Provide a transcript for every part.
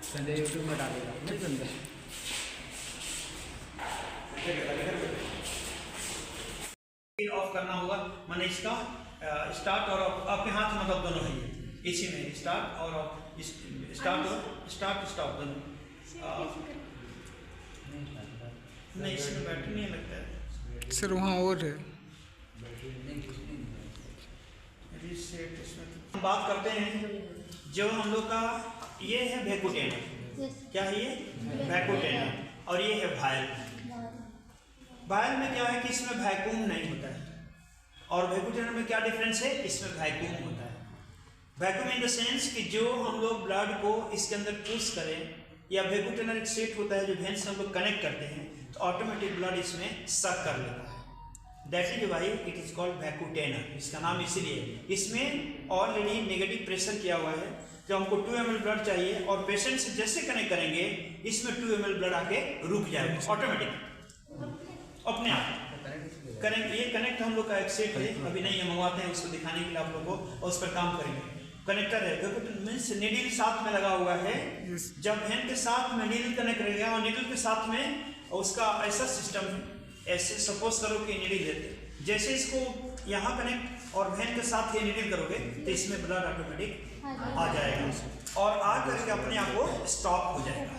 Sanjay YouTube में डालेगा नहीं संजय। ऑफ करना होगा, माने इसका स्टार्ट और आपके हाथ मतलब दोनों है ये, इसी में स्टार्ट और स्टार्ट स्टॉप दोनों। नहीं इसमें बैटरी नहीं लगता है सर, वहाँ और है रीसेट। इसमें हम बात करते हैं जो हम लोग का ये है वैक्यूम, क्या है ये वैक्यूम, और ये है वायल। वायल में क्या है कि इसमें वैक्यूम नहीं होता है, और वैक्यूम में क्या डिफरेंस है, इसमें वैक्यूम होता है। वैक्यूम इन द सेंस कि जो हम लोग ब्लड को इसके अंदर पुश करें, या वैक्यूम एक सेट होता है जो वेन से हम लोग कनेक्ट करते हैं, तो ऑटोमेटिक ब्लड इसमें सक कर लेता है। That is why it is called vacuum, इसका नाम इसीलिए। इसमें ऑलरेडी नेगेटिव प्रेशर किया हुआ है, जब हमको 2 ml ब्लड चाहिए और पेशेंट से जैसे कनेक्ट करेंगे इसमें 2 ml ब्लड आके रुक जाएगा ऑटोमेटिक, अपने आप करेंगे। ये कनेक्ट हम लोग का एक सेट है, अभी नहीं है, मंगवाते हैं उसको दिखाने के लिए आप लोगों को, और उस पर काम करेंगे। कनेक्टर है, मीन्स निडल साथ में लगा हुआ है। जब वेन के साथ में निडल कनेक्ट रहेगा और निडल के साथ में उसका ऐसा सिस्टम, ऐसे सपोज करो कि निडल लेते, जैसे इसको यहाँ कनेक्ट और वेन के साथ ये निडल करोगे तो इसमें ब्लड ऑटोमेटिक आ जाएगा, और आ करके अपने आप वो स्टॉप हो जाएगा।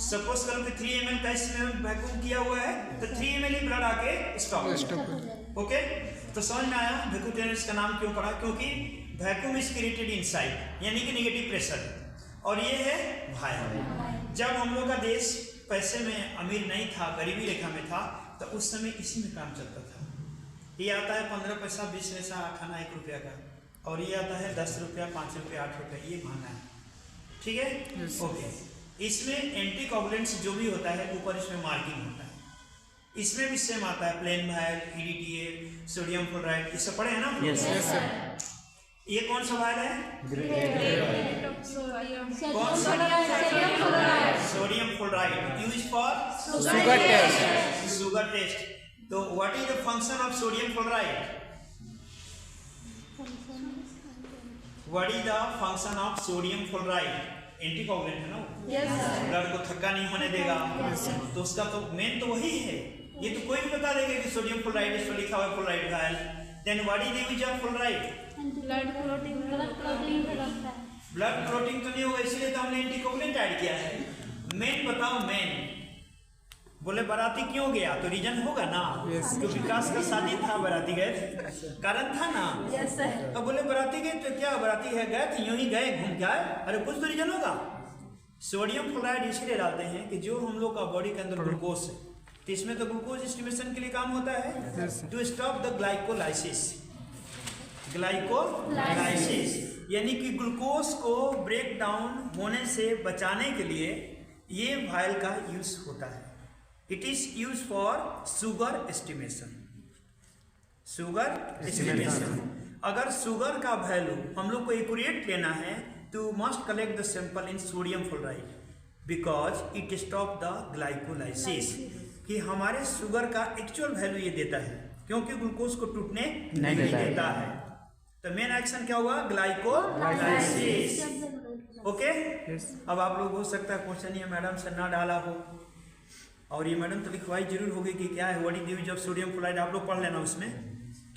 सपोज करो कि 3 ml का इसमें वैक्यूम किया हुआ है, तो 3 ml ही ब्लड आके स्टॉप हो जाएगा। ओके, तो समझ में आया वैक्यूम इसका नाम क्यों पड़ा, क्योंकि वैक्यूम इज क्रिएटेड इनसाइड, यानी कि नेगेटिव प्रेशर, और ये है वायल। जब हम लोग का देश पैसे में अमीर नहीं था, गरीबी रेखा में था, तो उस समय इसी में काम चलता था। ये आता है 15 पैसा 20 पैसा खाना 1 रुपया का, और ये आता है 10 रुपया 5 रुपया 8 रुपया, ये महंगा है। ठीक है, ओके। इसमें एंटी कोगुलेंट्स जो भी होता है ऊपर इसमें मार्किंग होता है, इसमें भी सेम आता है, plain vial, EDTA, sodium fluoride, ये सब पढ़े हैं ना? Yes sir. ये कौन सा वायल है? Sodium fluoride, use for sugar test. Sugar test. तो what is the function of sodium fluoride? What is the function of sodium fluoride? Anticoagulant है ना, ब्लड को थक्का नहीं होने देगा, तो उसका तो मेन तो वही है। ये तो कोई भी बता देगा कि सोडियम फ्लोराइड, इस पर लिखा हुआ fluoride vial. Then what is the use of fluoride? Blood clotting blood clotting तो नहीं होगा, इसलिए तो हमने एंटीकोगुलेंट ऐड किया है। मेन बताओ, मेन बोले बाराती क्यों गया, तो रीजन होगा ना, तो विकास का शादी था, बाराती गए, कारण था ना। तो बोले बाराती गए तो क्या, बाराती है गए थे, यूं ही गए घूम के आए, अरे कुछ तो रीजन होगा। सोडियम फ्लोराइड इसलिए डालते हैं कि जो हम लोग का बॉडी के अंदर ग्लूकोज है, तो इसमें तो ग्लूकोज एस्टिमेशन के लिए काम होता है, to stop the glycolysis. Glycolysis यानी कि ग्लूकोज को ब्रेक डाउन होने से बचाने के लिए ये वायल का यूज होता है। It is use for sugar estimation. Sugar estimation, अगर शुगर का वैल्यू हम लोग को एक्यूरेट लेना है तो must collect the sample in sodium fluoride, because it stop the glycolysis, कि हमारे शुगर का एक्चुअल वैल्यू ये देता है, क्योंकि ग्लूकोज को टूटने नहीं देता है। तो मेन एक्शन क्या हुआ, ग्लाइकोलाइसिस। ओके, अब आप लोग हो सकता है क्वेश्चन ये मैडम से ना डाला हो, और ये मैडम तो लिखवाई जरूर होगी कि क्या है what is the use of sodium fluoride, आप लोग पढ़ लेना उसमें।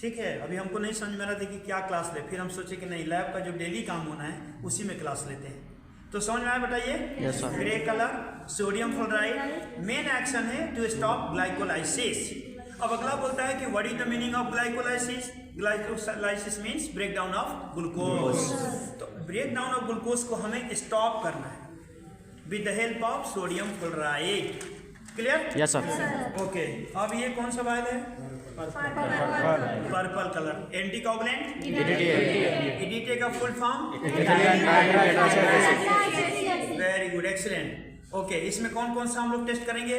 ठीक है, अभी हमको नहीं समझ में आ रहा था कि क्या क्लास ले, फिर हम सोचे कि नहीं, लैब का जो डेली काम होना है उसी में क्लास लेते हैं। तो समझ में आया, बताइए। Grey colour sodium fluoride, main action है टू स्टॉप ग्लाइकोलाइसिस। अब अगला बोलता है कि what is the meaning of glycolysis? Glycolysis means break down of glucose. तो ब्रेक डाउन ऑफ ग्लूकोज को हमें स्टॉप करना है with the help of sodium fluoride. Clear? Yes sir. Okay, अब ये कौन सा वायल है? पर्पल कलर, एंटीकोगुलेंट, EDTA का full form? Very good, excellent. Okay, इसमें कौन कौन सा हम लोग टेस्ट करेंगे?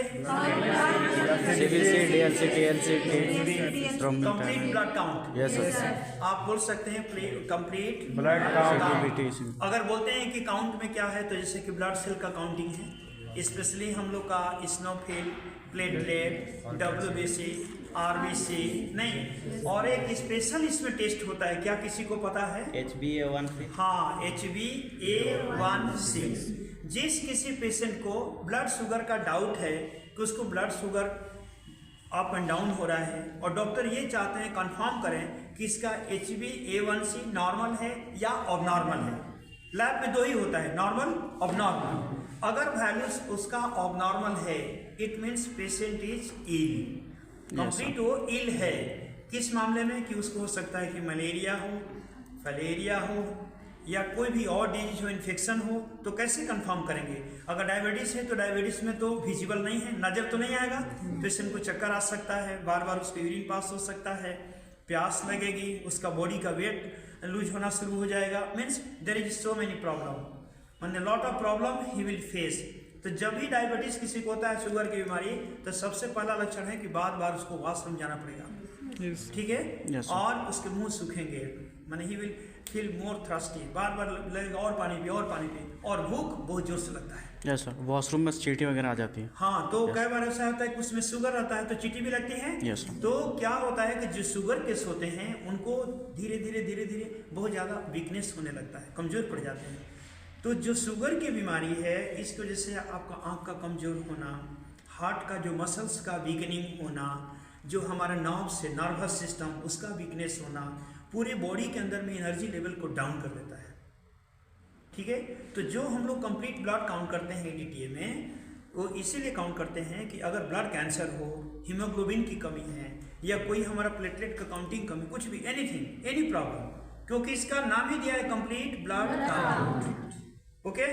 Complete blood count. Yes sir. आप बोल सकते हैं कंप्लीट ब्लड काउंट। अगर बोलते हैं कि काउंट में क्या है, तो जैसे कि ब्लड सेल का काउंटिंग है, स्पेशली हम लोग का स्नोफिल, प्लेटलेट, WBC, RBC नहीं, और एक स्पेशल इसमें टेस्ट होता है, क्या किसी को पता है? HbA1c। हाँ, HbA1c। जिस किसी पेशेंट को ब्लड शुगर का डाउट है कि उसको blood sugar up and down हो रहा है और डॉक्टर ये चाहते हैं कंफर्म करें कि इसका HbA1c नॉर्मल है या ऑबनॉर्मल है। लैब में दो ही होता है, नॉर्मल ऑबनॉर्मल। अगर वैल्यूज उसका ऑबनॉर्मल है it means patient is ill, complete वो इल है। किस मामले में कि उसको हो सकता है कि मलेरिया हो, फलेरिया हो या कोई भी और डिजीज हो, इन्फेक्शन हो। तो कैसे कंफर्म करेंगे? अगर डायबिटीज़ है तो डायबिटीज़ में तो विजिबल नहीं है, नज़र तो नहीं आएगा, पेशेंट को चक्कर आ सकता है, बार बार उसको यूरिन पास हो सकता है, प्यास लगेगी, उसका बॉडी का वेट लूज होना शुरू हो जाएगा। Means there is so many problem, मैंने lot of problem he will face. तो जब भी डायबिटीज़ किसी को होता है, शुगर की बीमारी, तो सबसे पहला लक्षण है कि बार बार उसको वॉशरूम जाना पड़ेगा। ठीक है, और उसके मुंह सूखेंगे, माने he will feel more thirsty, बार बार लगेगा और पानी पी और पानी पी, और भूख बहुत जोर से लगता है। यस सर, वॉशरूम में चींटी वगैरह आ जाती है। हाँ, तो कई बार ऐसा होता है कि उसमें शुगर रहता है तो चींटी भी लगती है। Yes sir. तो क्या होता है कि जो शुगर केस होते हैं उनको धीरे धीरे बहुत ज़्यादा वीकनेस होने लगता है, कमज़ोर पड़ जाते हैं। तो जो शुगर की बीमारी है इसकी वजह से आपका आँख का कमज़ोर होना, हार्ट का जो मसल्स का वीकनिंग होना, जो हमारा नर्व्स है, नर्वस सिस्टम, उसका वीकनेस होना, पूरे बॉडी के अंदर में एनर्जी लेवल को डाउन कर देता है। ठीक है, तो जो हम लोग कंप्लीट ब्लड काउंट करते हैं ADTA में, वो इसीलिए काउंट करते हैं कि अगर ब्लड कैंसर हो, हीमोग्लोबिन की कमी है या कोई हमारा प्लेटलेट का काउंटिंग कमी, कुछ भी, एनीथिंग, एनी प्रॉब्लम, क्योंकि इसका नाम ही दिया है कंप्लीट ब्लड काउंट। ओके,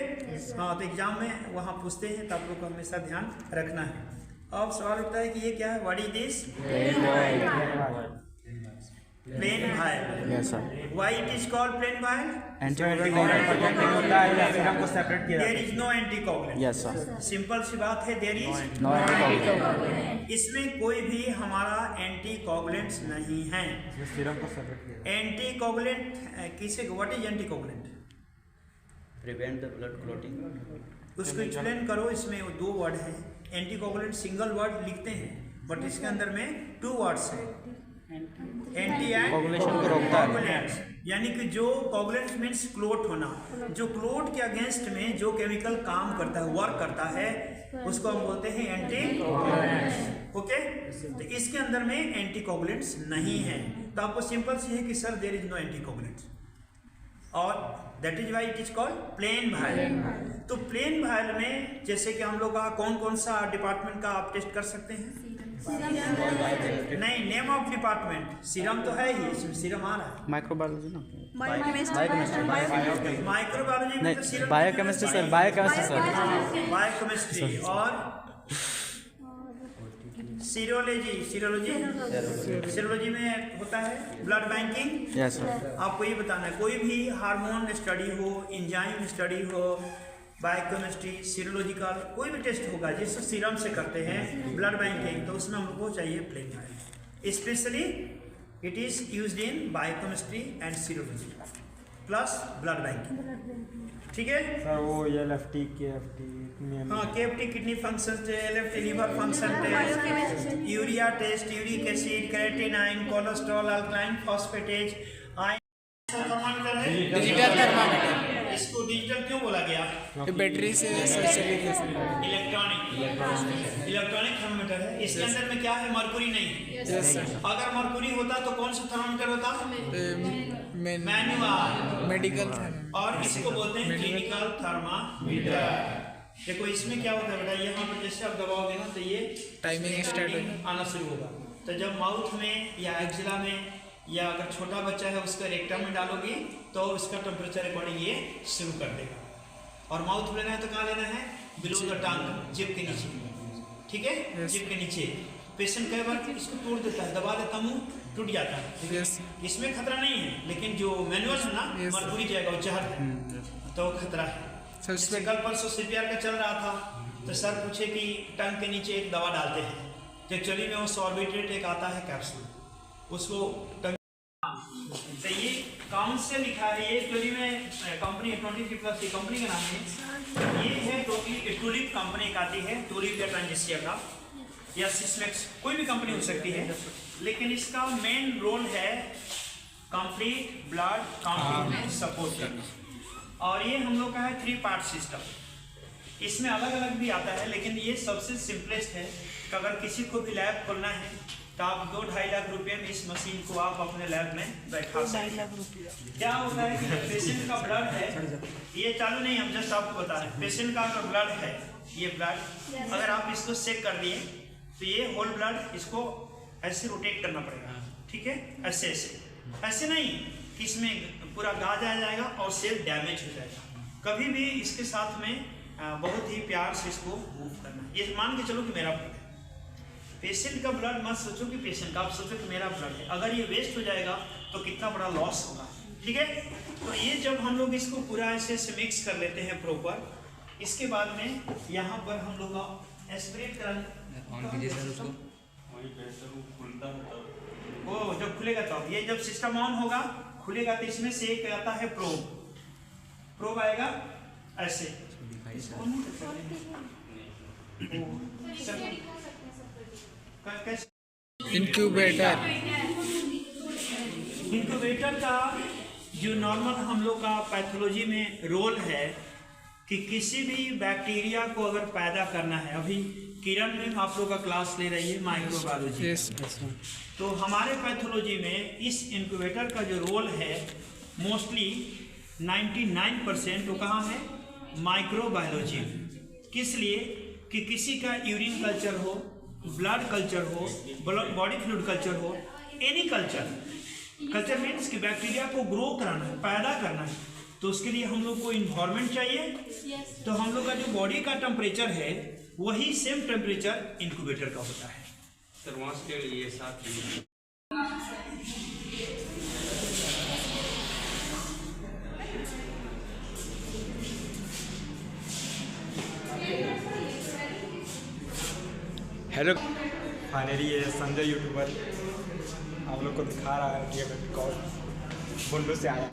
हाँ, तो एग्जाम में वहाँ पूछते हैं तो आप लोग को हमेशा ध्यान रखना है। अब सवाल उठता है कि ये क्या है, what is this? Plain vial. Yes sir. Why it is called plain vial? There is no anticoagulant. Yes sir. Simple सी बात है, देयर इज नो एंटीकोगुलेंट। इसमें कोई भी हमारा एंटीकोगुलेंट्स नहीं है। एंटीकोगुलेंट किसे, what is anticoagulant? Prevent the blood clotting. उसको एक्सप्लेन करो। इसमें दो वर्ड है, एंटीकोगुलेंट सिंगल वर्ड लिखते हैं बट इसके अंदर में 2 वर्ड्स है, एंटी एंड कोगुलेशन को रोकता है। कोगुलेंट्स, यानी कि जो कोगुलेंट्स मीन्स क्लोट होना, जो क्लोट के अगेंस्ट में जो केमिकल काम करता है, वर्क करता है, उसको हम बोलते हैं एंटी कोगुलेंट्स। ओके, तो इसके अंदर में एंटी कोगुलेंट्स नहीं है। तो आपको सिंपल सी है कि sir there is no anticoagulants, और that is why it is called plain vial. तो प्लेन वायल में जैसे कि हम लोग का कौन कौन सा डिपार्टमेंट का आप टेस्ट कर सकते हैं? नहीं, नेम ऑफ डिपार्टमेंट, सीरम तो है ही, इसमें सीरम आ रहा है। माइक्रोबायोलॉजी ना, माइक्रोबायोलॉजी में तो नहीं, serum, biochemistry sir, biochemistry sir, biochemistry और सीरोलॉजी में होता है ब्लड बैंकिंग। Yes sir. आपको ये बताना है, कोई भी हार्मोन स्टडी हो, एंजाइम स्टडी हो, बायोकेमिस्ट्री, सीरोलॉजिकल कोई भी टेस्ट होगा जिसको सीरम से करते हैं ब्लड बैंकिंग, तो उसमें हमको चाहिए plain vial. Specially it is used in biochemistry and serology plus blood banking. ठीक है सर, वो LFT KFT में, हाँ, KFT kidney function test, LFT liver function test, urea test, uric acid, creatinine, cholesterol, alkaline phosphatase, thermometer है, digital thermometer. इसको digital क्यों बोला गया? ये बैटरी से इलेक्ट्रॉनिक थर्मामीटर है। इसके अंदर में क्या है, मरकुरी नहीं है। Yes sir. अगर मरकुरी होता तो कौन सा थर्मामीटर होता? मैनुअल। मेडिकल और इसको बोलते हैं क्लिनिकल थर्मामीटर। देखो इसमें क्या होता है बेटा, यहाँ पर जैसे आप दबाओगे ना तो ये टाइमिंग स्टार्ट होगा, आना शुरू होगा। तो जब माउथ में या एक्जिला में या अगर छोटा बच्चा है उसका रेक्टम में डालोगी तो उसका टेम्परेचर रिकॉर्डिंग ये शुरू कर देगा। और माउथ लेना है तो कहाँ लेना है? बिलो द टंग, जिप के नीचे। ठीक है, जिप के नीचे। पेशेंट कई बार इसको तोड़ देता है, दबा देता, मुंह टूट जाता है। यस। इसमें खतरा नहीं है, लेकिन जो मैनुअल है ना, मरकुरी जाएगा, वो जहर है, तो खतरा है। जैसे कल परसों CPR का चल रहा था तो सर पूछे कि टंग के नीचे एक दवा डालते हैं, एक्चुअली में वो सॉर्बिट्रेट एक आता है कैप्सूल, उसको टंग। तो ये कौन से लिखा है? ये एक्चुअली में कंपनी 23+ की कंपनी का नाम है। ये है टूलिप कंपनी का आती है, टूलिप या ट्रांजिसिया का या सिस्मेक्स, कोई भी कंपनी हो सकती है, लेकिन इसका मेन रोल है कंप्लीट ब्लड काउंटिंग में सपोर्ट करना। और ये हम लोग का है 3 पार्ट सिस्टम। इसमें अलग अलग भी आता है, लेकिन ये सबसे सिंपलेस्ट है कि अगर किसी को भी लैब खोलना है तो आप 2-2.5 लाख रुपए में इस मशीन को आप अपने लैब में बैठा सकते हैं। क्या होता है कि पेशेंट का ब्लड है, ये चालू नहीं, हम जस्ट आपको बता रहे हैं। पेशेंट का अगर ब्लड है, ये ब्लड अगर आप इसको चेक कर दिए तो ये होल ब्लड इसको ऐसे रोटेट करना पड़ेगा, ठीक है, ऐसे ऐसे ऐसे नहीं कि इसमें पूरा गाज आ जाएगा और सेल डैमेज हो जाएगा। कभी भी इसके साथ में बहुत ही प्यार से इसको मूव करना। ये मान के चलो कि मेरा ब्लड है, पेशेंट का ब्लड मत सोचो कि पेशेंट का, आप सोचो कि मेरा ब्लड है। अगर ये वेस्ट हो जाएगा तो कितना बड़ा लॉस होगा, ठीक है। तो ये जब हम लोग इसको पूरा ऐसे से मिक्स कर लेते हैं प्रॉपर, इसके बाद में यहाँ पर हम लोग का एस्पिरेट करा वो जब खुलेगा तब, ये जब सिस्टम ऑन होगा खुलेगा तो इसमें से एक आता है प्रोब आएगा ऐसे। इंक्यूबेटर। इंक्यूबेटर का जो नॉर्मल हम लोग का पैथोलॉजी में रोल है कि किसी भी बैक्टीरिया को अगर पैदा करना है, अभी किरण में आप लोग का क्लास ले रही है माइक्रोबायोलॉजी, तो हमारे पैथोलॉजी में इस इंक्यूबेटर का जो रोल है मोस्टली 99% वो कहाँ है, माइक्रोबायोलॉजी। किस लिए कि किसी का यूरिन कल्चर हो, ब्लड कल्चर हो, बॉडी फ्लूइड कल्चर हो, एनी कल्चर मीन्स कि बैक्टीरिया को ग्रो कराना है, पैदा करना है, तो उसके लिए हम लोग को इन्वायरमेंट चाहिए। तो हम लोग का जो बॉडी का टेम्परेचर है वही सेम टेम्परेचर इंक्यूबेटर का होता है। सर वहाँ से ये साथ हेलो। फाइनली ये संजय यूट्यूबर आप लोग को दिखा रहा है कि मैं कौन बुंडू से आया।